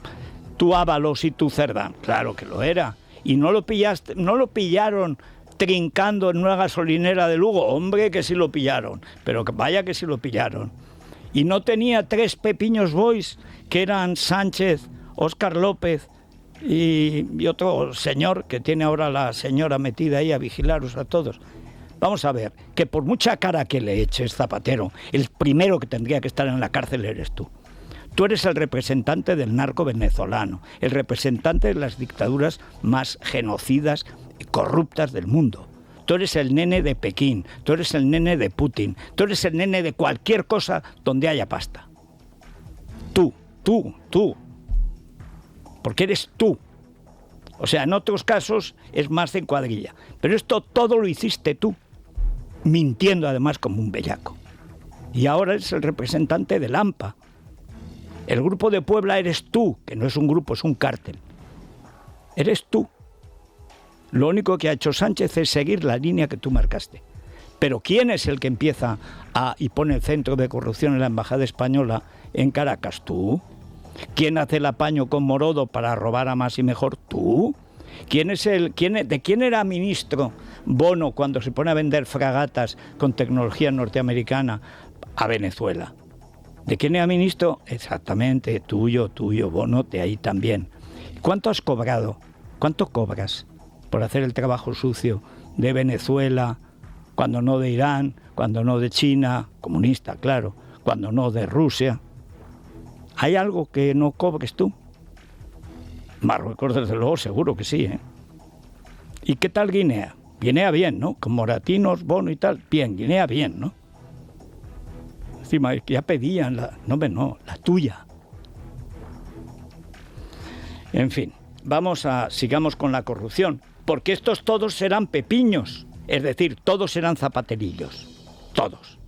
Ábalos y tu Cerdán? Claro que lo era. Y no lo pillaron trincando en una gasolinera de Lugo. Hombre, que sí lo pillaron, pero vaya que sí lo pillaron. Y no tenía 3 pepiños boys, que eran Sánchez, Óscar López y otro señor, que tiene ahora la señora metida ahí a vigilaros a todos. Vamos a ver, que por mucha cara que le eches, Zapatero, el primero que tendría que estar en la cárcel eres tú. Tú eres el representante del narco venezolano, el representante de las dictaduras más genocidas y corruptas del mundo. Tú eres el nene de Pekín, tú eres el nene de Putin, tú eres el nene de cualquier cosa donde haya pasta. Tú. Porque eres tú. O sea, en otros casos es más de cuadrilla. Pero esto todo lo hiciste tú, mintiendo además como un bellaco. Y ahora eres el representante del AMPA. El Grupo de Puebla eres tú, que no es un grupo, es un cártel. Eres tú. Lo único que ha hecho Sánchez es seguir la línea que tú marcaste. Pero ¿quién es el que empieza y pone el centro de corrupción en la Embajada Española en Caracas? ¿Tú? ¿Quién hace el apaño con Morodo para robar a más y mejor? ¿Tú? ¿De quién era ministro Bono cuando se pone a vender fragatas con tecnología norteamericana a Venezuela? ¿De quién era ministro? Exactamente, tuyo, Bono, de ahí también. ¿Cuánto has cobrado? ¿Cuánto cobras por hacer el trabajo sucio de Venezuela, cuando no de Irán, cuando no de China, comunista, claro, cuando no de Rusia? ¿Hay algo que no cobres tú? Marruecos, desde luego, seguro que sí, ¿eh? ¿Y qué tal Guinea? Guinea bien, ¿no? Con Moratinos, Bono y tal. Bien, Guinea bien, ¿no? Encima, ya pedían la tuya. En fin, sigamos con la corrupción, porque estos todos serán pepiños, es decir, todos serán zapaterillos, todos.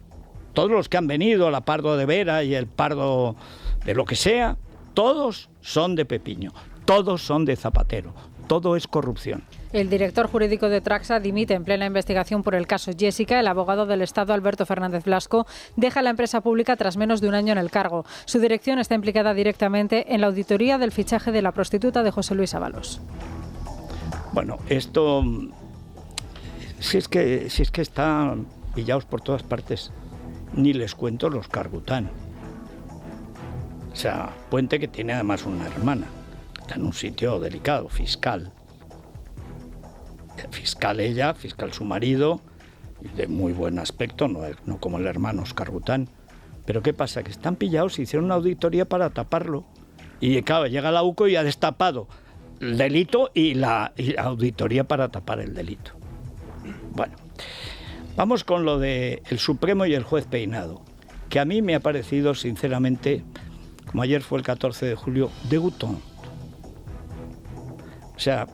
Todos los que han venido, la Pardo de Vera y el Pardo de lo que sea, todos son de Pepiño, todos son de Zapatero, todo es corrupción. El director jurídico de Traxa dimite en plena investigación por el caso Jessica. El abogado del Estado, Alberto Fernández Blasco, deja la empresa pública tras menos de un año en el cargo. Su dirección está implicada directamente en la auditoría del fichaje de la prostituta de José Luis Ábalos. Bueno, esto, si es que están pillados por todas partes, ni les cuento los Cargután. O sea, Puente, que tiene además una hermana, está en un sitio delicado, fiscal. Fiscal ella, fiscal su marido, de muy buen aspecto, no como el hermano Óscar Bután. Pero ¿qué pasa? Que están pillados, hicieron una auditoría para taparlo. Y claro, llega la UCO y ha destapado el delito y la auditoría para tapar el delito. Bueno, vamos con lo del Supremo y el juez Peinado, que a mí me ha parecido, sinceramente, como ayer fue el 14 de julio, dégoûtant. O sea,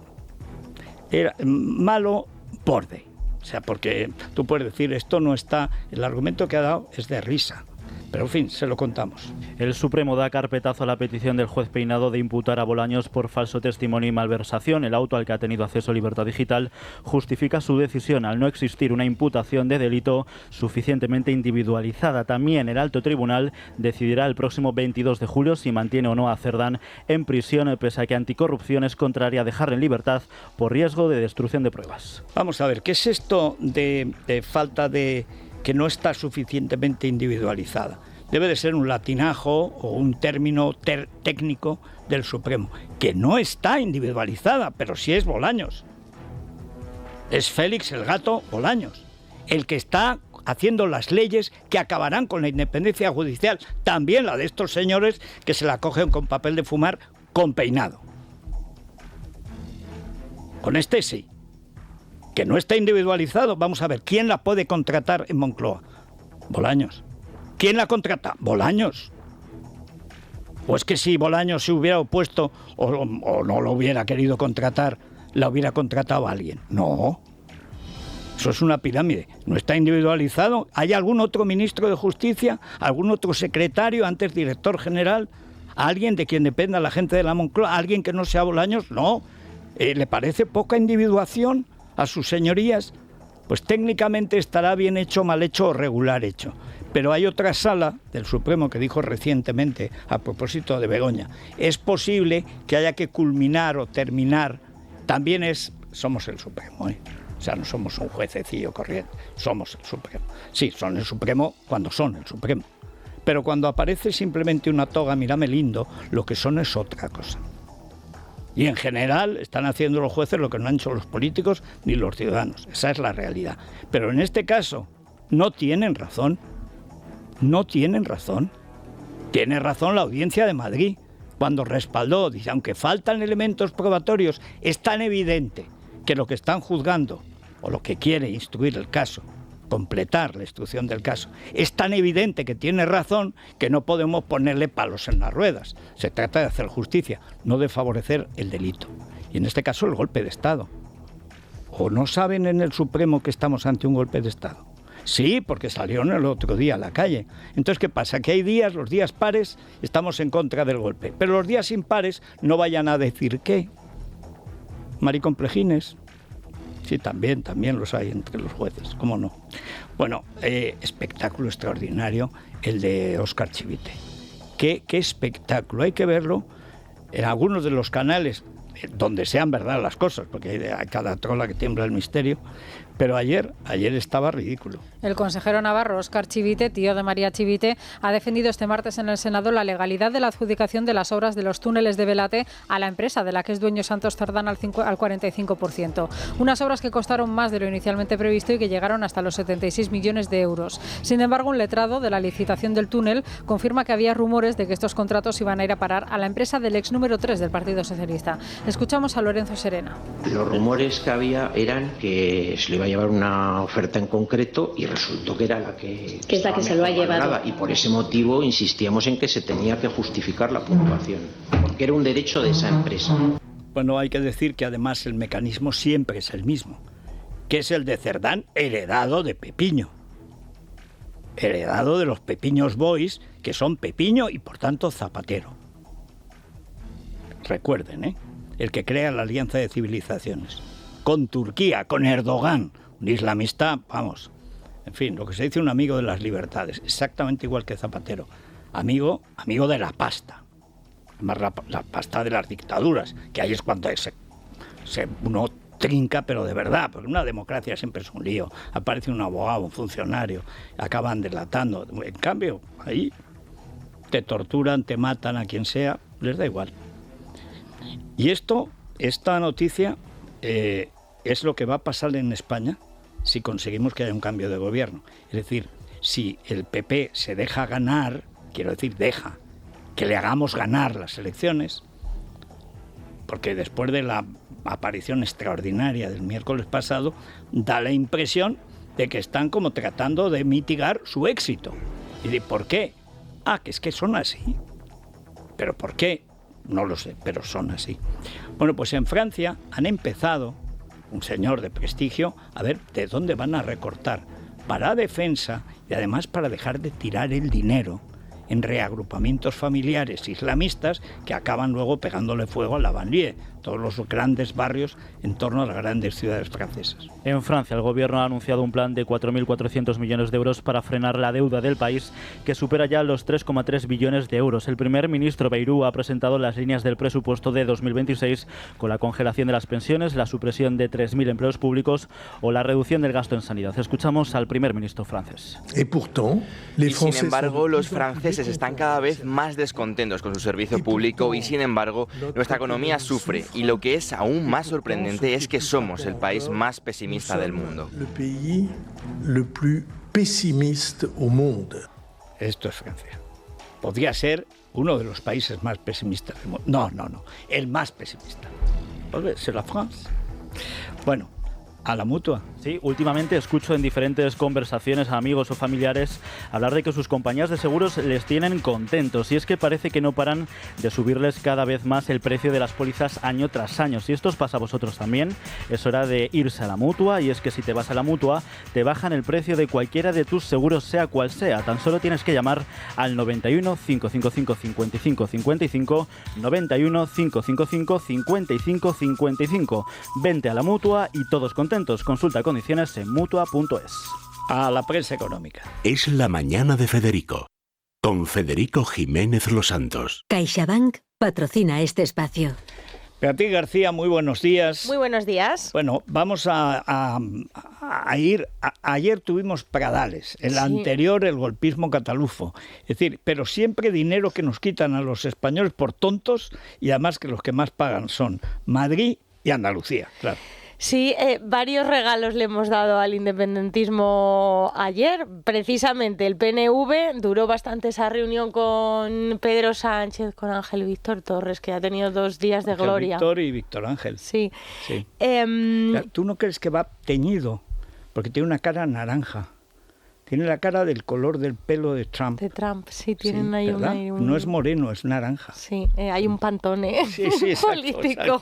era malo borde. O sea, porque tú puedes decir, esto no está, el argumento que ha dado es de risa. Pero en fin, se lo contamos. El Supremo da carpetazo a la petición del juez Peinado de imputar a Bolaños por falso testimonio y malversación. El auto al que ha tenido acceso Libertad Digital justifica su decisión al no existir una imputación de delito suficientemente individualizada. También el alto tribunal decidirá el próximo 22 de julio si mantiene o no a Cerdán en prisión, pese a que Anticorrupción es contraria a dejarle en libertad por riesgo de destrucción de pruebas. Vamos a ver, ¿qué es esto de falta de que no está suficientemente individualizada? Debe de ser un latinajo o un término técnico del Supremo, que no está individualizada, pero sí es Bolaños. Es Félix el Gato Bolaños, el que está haciendo las leyes que acabarán con la independencia judicial, también la de estos señores que se la cogen con papel de fumar con Peinado. Con este sí. Que no está individualizado, vamos a ver, ¿quién la puede contratar en Moncloa? Bolaños. ¿Quién la contrata? Bolaños. ¿O es que si Bolaños se hubiera opuesto o no lo hubiera querido contratar, la hubiera contratado a alguien? No. Eso es una pirámide. No está individualizado. ¿Hay algún otro ministro de Justicia? ¿Algún otro secretario, antes director general? ¿Alguien de quien dependa la gente de la Moncloa? ¿Alguien que no sea Bolaños? No. ¿Le parece poca individuación a sus señorías? Pues técnicamente estará bien hecho, mal hecho o regular hecho. Pero hay otra sala del Supremo que dijo recientemente, a propósito de Begoña, es posible que haya que culminar o terminar, también somos el Supremo, ¿eh? O sea, no somos un juececillo corriente, somos el Supremo. Sí, son el Supremo cuando son el Supremo. Pero cuando aparece simplemente una toga, mírame lindo, lo que son es otra cosa. Y en general están haciendo los jueces lo que no han hecho los políticos ni los ciudadanos. Esa es la realidad. Pero en este caso no tienen razón. No tienen razón. Tiene razón la Audiencia de Madrid cuando respaldó, dice, aunque faltan elementos probatorios, es tan evidente que lo que están juzgando o lo que quiere instruir el caso, completar la instrucción del caso, es tan evidente que tiene razón que no podemos ponerle palos en las ruedas. Se trata de hacer justicia, no de favorecer el delito. Y en este caso el golpe de Estado. ¿O no saben en el Supremo que estamos ante un golpe de Estado? Sí, porque salieron el otro día a la calle. Entonces, ¿qué pasa? Que hay días, los días pares, estamos en contra del golpe. Pero los días impares no vayan a decir ¿qué? Maricomplejines. Sí, también los hay entre los jueces, ¿cómo no? Bueno, espectáculo extraordinario el de Óscar Chivite. ¿Qué espectáculo? Hay que verlo en algunos de los canales donde sean verdad las cosas, porque hay cada trola que tiembla el misterio. Pero ayer estaba ridículo. El consejero navarro Óscar Chivite, tío de María Chivite, ha defendido este martes en el Senado la legalidad de la adjudicación de las obras de los túneles de Belate a la empresa de la que es dueño Santos Cerdán al 45%. Unas obras que costaron más de lo inicialmente previsto y que llegaron hasta los 76 millones de euros. Sin embargo, un letrado de la licitación del túnel confirma que había rumores de que estos contratos iban a ir a parar a la empresa del ex número 3 del Partido Socialista. Escuchamos a Lorenzo Serena. Los rumores que había eran que se le iba a llevar una oferta en concreto y resultó que era la que es la que se lo ha llevado. Y por ese motivo insistíamos en que se tenía que justificar la puntuación, porque era un derecho de esa empresa. Bueno, hay que decir que además el mecanismo siempre es el mismo, que es el de Cerdán heredado de Pepiño. Heredado de los Pepiños Boys, que son Pepiño y por tanto Zapatero. Recuerden, el que crea la Alianza de Civilizaciones. Con Turquía, con Erdogan, un islamista, vamos, en fin, lo que se dice un amigo de las libertades, exactamente igual que Zapatero, amigo de la pasta, además la pasta de las dictaduras, que ahí es cuando uno trinca, pero de verdad, porque una democracia siempre es un lío, aparece un abogado, un funcionario, acaban delatando, en cambio, ahí te torturan, te matan a quien sea, les da igual. Y esta noticia es lo que va a pasar en España si conseguimos que haya un cambio de gobierno. Es decir, si el PP se deja ganar, quiero decir, deja que le hagamos ganar las elecciones, porque después de la aparición extraordinaria del miércoles pasado, da la impresión de que están como tratando de mitigar su éxito. ¿Y de por qué? Que es que son así. ¿Pero por qué? No lo sé, pero son así. Bueno, pues en Francia han empezado, un señor de prestigio, a ver de dónde van a recortar para defensa y además para dejar de tirar el dinero en reagrupamientos familiares islamistas que acaban luego pegándole fuego a la banlieue, todos los grandes barrios en torno a las grandes ciudades francesas. En Francia, el gobierno ha anunciado un plan de 4.400 millones de euros para frenar la deuda del país, que supera ya los 3,3 billones de euros. El primer ministro Bayrou ha presentado las líneas del presupuesto de 2026 con la congelación de las pensiones, la supresión de 3.000 empleos públicos o la reducción del gasto en sanidad. Escuchamos al primer ministro francés. Y sin embargo, los franceses están cada vez más descontentos con su servicio público y sin embargo, nuestra economía sufre. Y lo que es aún más sorprendente es que somos el país más pesimista del mundo. Esto es Francia. Podría ser uno de los países más pesimistas del mundo. No. El más pesimista. C'est la France. Bueno, a la Mutua. Sí, últimamente escucho en diferentes conversaciones a amigos o familiares hablar de que sus compañías de seguros les tienen contentos. Y es que parece que no paran de subirles cada vez más el precio de las pólizas año tras año. Si esto os pasa a vosotros también, es hora de irse a la Mutua. Y es que si te vas a la Mutua, te bajan el precio de cualquiera de tus seguros, sea cual sea. Tan solo tienes que llamar al 91 555 55 55, 91 555 55 55. Vente a la Mutua y todos contentos. Consulta condiciones en Mutua.es. A la prensa económica. Es la mañana de Federico, con Federico Jiménez Los Santos. CaixaBank patrocina este espacio. Beatriz García, muy buenos días. Muy buenos días. Bueno, vamos a ir... Ayer tuvimos Pradales, el anterior el golpismo catalufo. Es decir, pero siempre dinero que nos quitan a los españoles por tontos, y además que los que más pagan son Madrid y Andalucía, claro. Sí, varios regalos le hemos dado al independentismo ayer. Precisamente el PNV duró bastante esa reunión con Pedro Sánchez, con Ángel Víctor Torres, que ha tenido 2 días de Ángel gloria. Víctor y Víctor Ángel. Sí. ¿Tú no crees que va teñido? Porque tiene una cara naranja. Tiene la cara del color del pelo de Trump. De Trump, sí, tienen ahí un... No es moreno, es naranja. Sí, hay un pantone exacto, político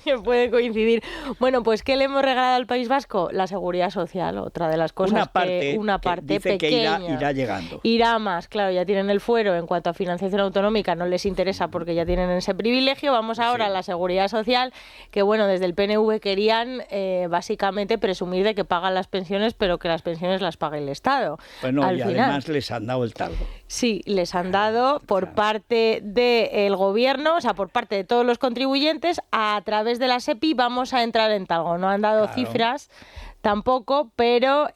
que puede coincidir. Bueno, pues ¿qué le hemos regalado al País Vasco? La seguridad social, otra de las cosas una parte dice pequeña. Que irá llegando. Irá más, claro, ya tienen el fuero en cuanto a financiación autonómica, no les interesa porque ya tienen ese privilegio. Vamos ahora a la seguridad social, que bueno, desde el PNV querían básicamente presumir de que pagan las pensiones, pero que las pensiones las paga el Estado. Bueno, y además les han dado el talgo. Sí, les han dado por parte del gobierno, o sea, por parte de todos los contribuyentes, a través de la SEPI vamos a entrar en talgo. No han dado cifras tampoco, pero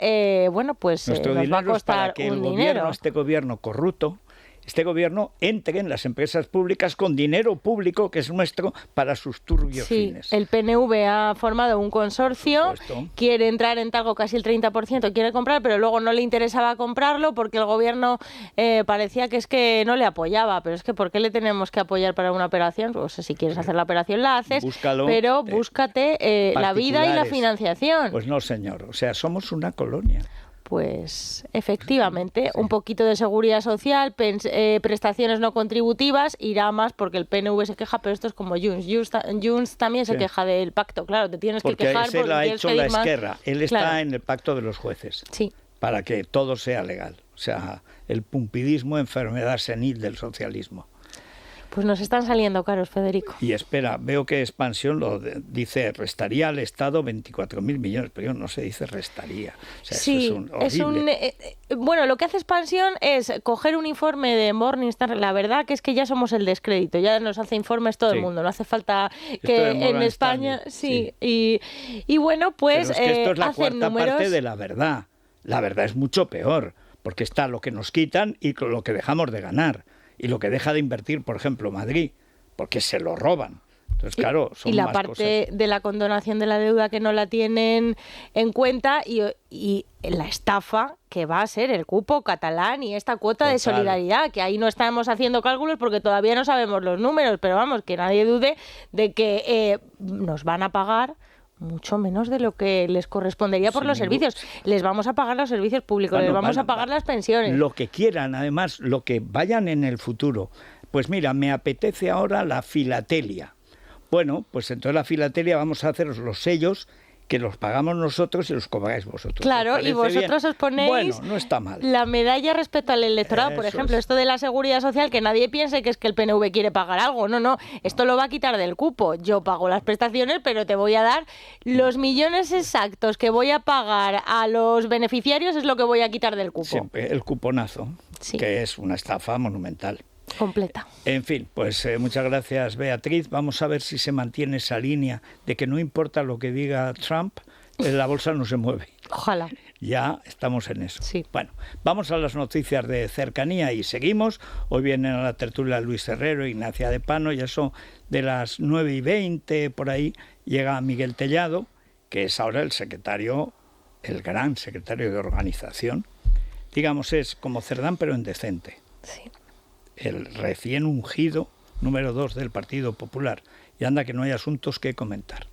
bueno, pues nos va a costar un dinero. Este gobierno corrupto, este gobierno entre en las empresas públicas con dinero público que es nuestro para sus turbios fines. El PNV ha formado un consorcio, quiere entrar en talgo casi el 30%, quiere comprar, pero luego no le interesaba comprarlo porque el gobierno parecía que es que no le apoyaba. Pero es que ¿por qué le tenemos que apoyar para una operación? Pues si quieres hacer la operación la haces, pero búscate la vida y la financiación. Pues no, señor, o sea, somos una colonia. Pues efectivamente, un poquito de seguridad social, prestaciones no contributivas, irá más porque el PNV se queja, pero esto es como Junts también se queja del pacto. Claro, te tienes que quejar porque lo ha hecho la Esquerra. Él está en el pacto de los jueces. Sí. Para que todo sea legal. O sea, el pumpidismo, enfermedad senil del socialismo. Pues nos están saliendo caros, Federico. Y espera, veo que Expansión dice restaría al Estado 24.000 millones, pero no se dice restaría. O sea, sí, eso es horrible. Bueno, lo que hace Expansión es coger un informe de Morningstar. La verdad que es que ya somos el descrédito, ya nos hace informes todo el mundo. No hace falta que en España... Sí. Y bueno, pues pero es que esto es la cuarta parte de la verdad. La verdad es mucho peor, porque está lo que nos quitan y lo que dejamos de ganar. Y lo que deja de invertir, por ejemplo, Madrid, porque se lo roban. Entonces, claro, son y la más parte cosas. De la condonación de la deuda que no la tienen en cuenta y la estafa que va a ser el cupo catalán y esta cuota de solidaridad, que ahí no estamos haciendo cálculos porque todavía no sabemos los números, pero vamos, que nadie dude de que nos van a pagar mucho menos de lo que les correspondería por los servicios. Les vamos a pagar los servicios públicos, les vamos a pagar las pensiones. Lo que quieran, además, lo que vayan en el futuro. Pues mira, me apetece ahora la filatelia. Bueno, pues entonces la filatelia vamos a haceros los sellos que los pagamos nosotros y los cobráis vosotros. Claro, y vosotros os ponéis bueno, no está mal. La medalla respecto al electorado. Por ejemplo, esto de la seguridad social, que nadie piense que es que el PNV quiere pagar algo. No, esto lo va a quitar del cupo. Yo pago las prestaciones, pero te voy a dar los millones exactos que voy a pagar a los beneficiarios, es lo que voy a quitar del cupo. Siempre, el cuponazo, que es una estafa monumental. Completa. En fin, pues muchas gracias, Beatriz. Vamos a ver si se mantiene esa línea de que no importa lo que diga Trump, la bolsa no se mueve. Ojalá. Ya estamos en eso. Sí. Bueno, vamos a las noticias de cercanía y seguimos. Hoy vienen a la tertulia Luis Herrero, Ignacia de Pano, y eso de las 9:20 por ahí llega Miguel Tellado, que es ahora el gran secretario de organización. Digamos, es como Cerdán, pero indecente. Sí. El recién ungido número 2 del Partido Popular. Y anda que no hay asuntos que comentar.